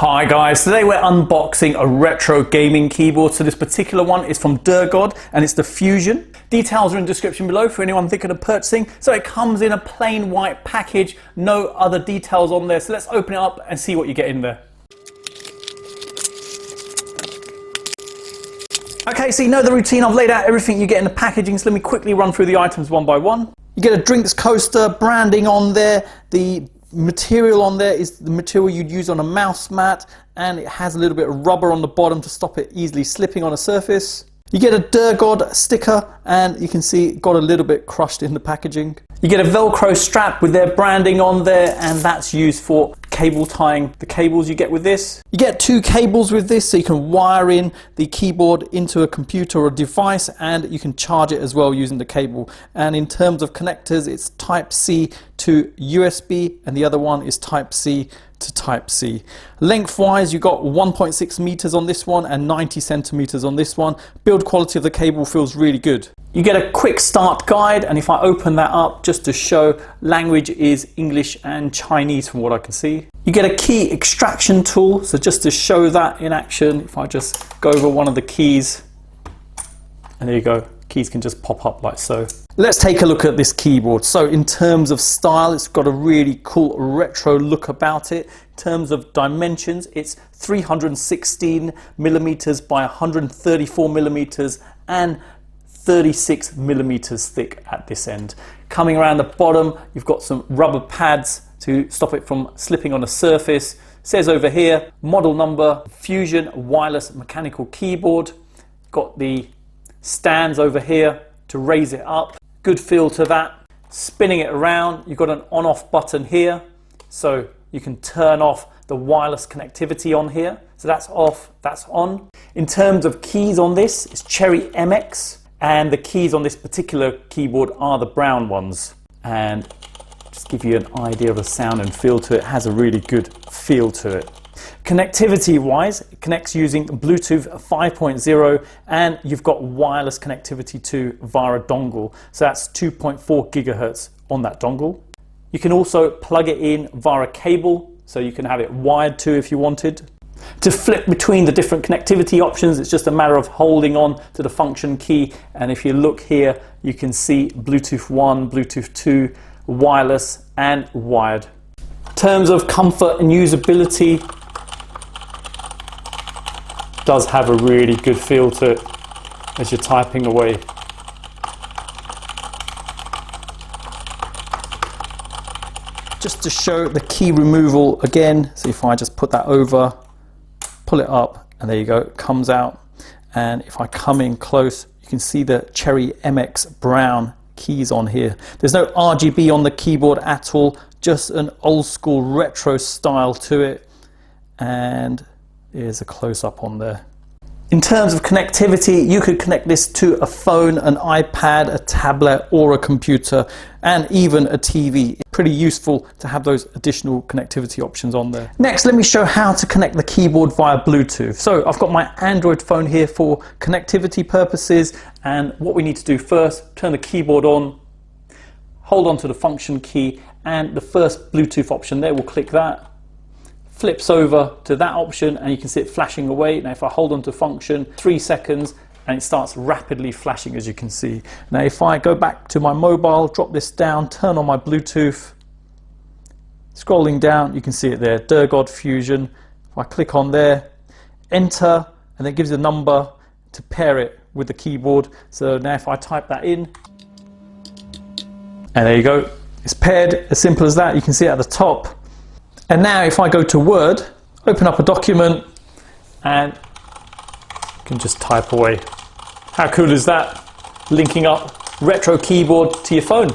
Hi guys, today we're unboxing a retro gaming keyboard. So this particular one is from Durgod and it's the Fusion. Details are in the description below for anyone thinking of purchasing. So it comes in a plain white package, no other details on there. So let's open it up and see what you get in there. Okay, so you know the routine. I've laid out everything you get in the packaging, so let me quickly run through the items one by one. You get a drinks coaster, branding on there. The material on there is the material you'd use on a mouse mat, and it has a little bit of rubber on the bottom to stop it easily slipping on a surface. You get a Durgod sticker, and you can see it got a little bit crushed in the packaging. You get a Velcro strap with their branding on there, and that's used for cable tying the cables you get with this. You get two cables with this, so you can wire in the keyboard into a computer or device, and you can charge it as well using the cable. And in terms of connectors, it's Type C to USB, and the other one is Type C to Type C. Lengthwise, you got 1.6 meters on this one and 90 centimeters on this one. Build quality of the cable feels really good. You get a quick start guide, and if I open that up just to show, language is English and Chinese from what I can see. You get a key extraction tool, so just to show that in action, if I just go over one of the keys, and there you go, keys can just pop up like so. Let's take a look at this keyboard. So in terms of style, it's got a really cool retro look about it. In terms of dimensions, it's 316 millimeters by 134 millimeters and 36 millimeters thick at this end. Coming around the bottom, you've got some rubber pads to stop it from slipping on a surface. It says over here, model number, Fusion wireless mechanical keyboard. Got the stands over here to raise it up. Good feel to that. Spinning it around, you've got an on-off button here, so you can turn off the wireless connectivity on here. So that's off, that's on. In terms of keys on this, it's Cherry MX, and the keys on this particular keyboard are the brown ones. And just give you an idea of the sound and feel to it, has a really good feel to it. Connectivity wise, it connects using Bluetooth 5.0, and you've got wireless connectivity too via a dongle. So that's 2.4 gigahertz on that dongle. You can also plug it in via a cable, so you can have it wired too if you wanted. To flip between the different connectivity options, it's just a matter of holding on to the function key, and if you look here, you can see Bluetooth 1, Bluetooth 2, wireless and wired. In terms of comfort and usability, does have a really good feel to it as you're typing away. Just to show the key removal again, so if I just put that over, pull it up, and there you go, it comes out. And if I come in close, you can see the Cherry MX brown keys on here. There's no RGB on the keyboard at all, just an old school retro style to it. And here's a close-up on there. In terms of connectivity, you could connect this to a phone, an iPad, a tablet, or a computer, and even a TV. It's pretty useful to have those additional connectivity options on there. Next, let me show how to connect the keyboard via Bluetooth. So I've got my Android phone here for connectivity purposes, and what we need to do first, turn the keyboard on, hold on to the function key, and the first Bluetooth option there, we'll click that. Flips over to that option, and you can see it flashing away. Now if I hold on to function, 3 seconds, and it starts rapidly flashing, as you can see. Now if I go back to my mobile, drop this down, turn on my Bluetooth, scrolling down, you can see it there, Durgod Fusion. If I click on there, enter, and it gives a number to pair it with the keyboard. So now if I type that in, and there you go, it's paired, as simple as that. You can see it at the top. And now if I go to Word, open up a document, and you can just type away. How cool is that? Linking up retro keyboard to your phone.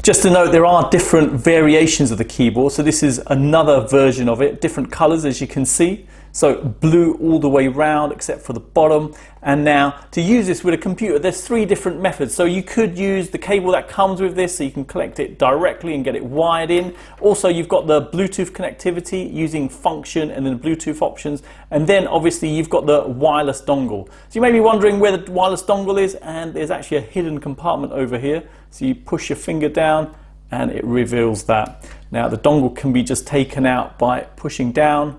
Just to note, there are different variations of the keyboard. So this is another version of it, different colors as you can see. So blue all the way round except for the bottom. And now to use this with a computer, there's 3 different methods. So you could use the cable that comes with this, so you can collect it directly and get it wired in. Also, you've got the Bluetooth connectivity using function and then Bluetooth options. And then obviously you've got the wireless dongle. So you may be wondering where the wireless dongle is, and there's actually a hidden compartment over here. So you push your finger down and it reveals that. Now the dongle can be just taken out by pushing down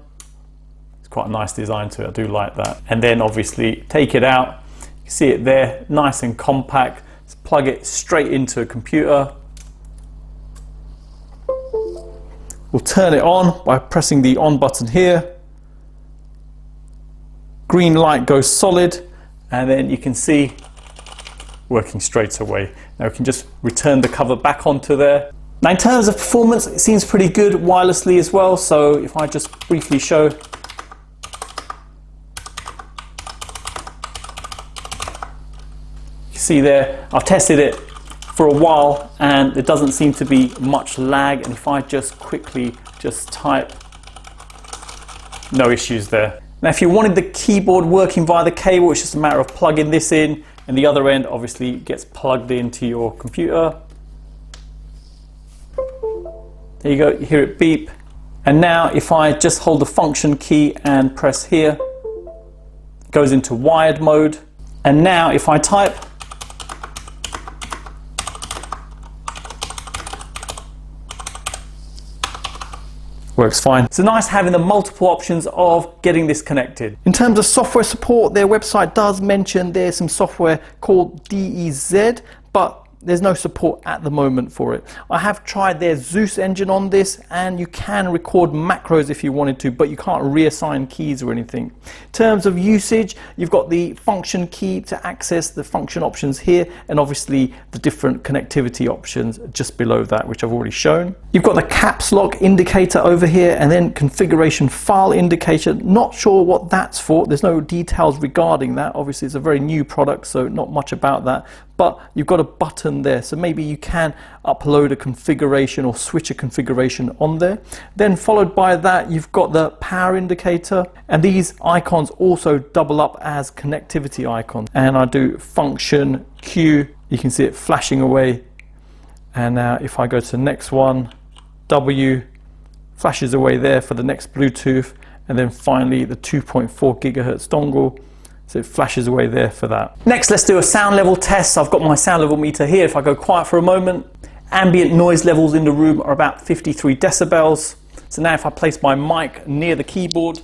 quite a nice design to it. I do like that. And then obviously take it out. You see it there, nice and compact. Just plug it straight into a computer. We'll turn it on by pressing the on button here. Green light goes solid, and then you can see working straight away. Now we can just return the cover back onto there. Now in terms of performance, it seems pretty good wirelessly as well. So if I just briefly show. You see there, I've tested it for a while and there doesn't seem to be much lag. And if I just quickly just type, no issues there. Now if you wanted the keyboard working via the cable, it's just a matter of plugging this in, and the other end obviously gets plugged into your computer. There you go, you hear it beep. And now if I just hold the function key and press here, it goes into wired mode. And now if I type, works fine. It's nice having the multiple options of getting this connected. In terms of software support, their website does mention there's some software called DEZ, but there's no support at the moment for it. I have tried their Zeus engine on this, and you can record macros if you wanted to, but you can't reassign keys or anything. In terms of usage, you've got the function key to access the function options here, and obviously the different connectivity options just below that, which I've already shown. You've got the caps lock indicator over here, and then configuration file indicator. Not sure what that's for. There's no details regarding that. Obviously it's a very new product, so not much about that. But you've got a button there, so maybe you can upload a configuration or switch a configuration on there. Then followed by that, you've got the power indicator, and these icons also double up as connectivity icons. And I do function Q, you can see it flashing away. And now if I go to the next one, W flashes away there for the next Bluetooth, and then finally the 2.4 gigahertz dongle. So it flashes away there for that. Next, let's do a sound level test. So I've got my sound level meter here. If I go quiet for a moment, ambient noise levels in the room are about 53 decibels. So now if I place my mic near the keyboard,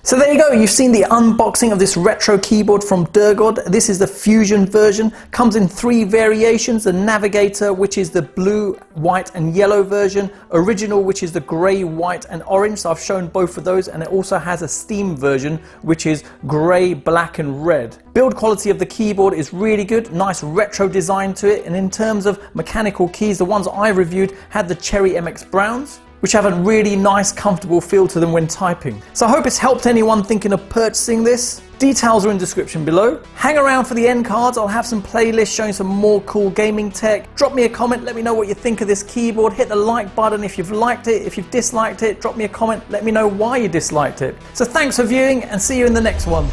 so there you go, you've seen the unboxing of this retro keyboard from Durgod. This is the Fusion version, comes in 3 variations: the Navigator, which is the blue, white and yellow version, Original, which is the grey, white and orange, so I've shown both of those, and it also has a Steam version, which is grey, black and red. Build quality of the keyboard is really good, nice retro design to it, and in terms of mechanical keys, the ones I reviewed had the Cherry MX Browns, which have a really nice, comfortable feel to them when typing. So I hope it's helped anyone thinking of purchasing this. Details are in the description below. Hang around for the end cards. I'll have some playlists showing some more cool gaming tech. Drop me a comment, let me know what you think of this keyboard. Hit the like button if you've liked it. If you've disliked it, drop me a comment, let me know why you disliked it. So thanks for viewing, and see you in the next one.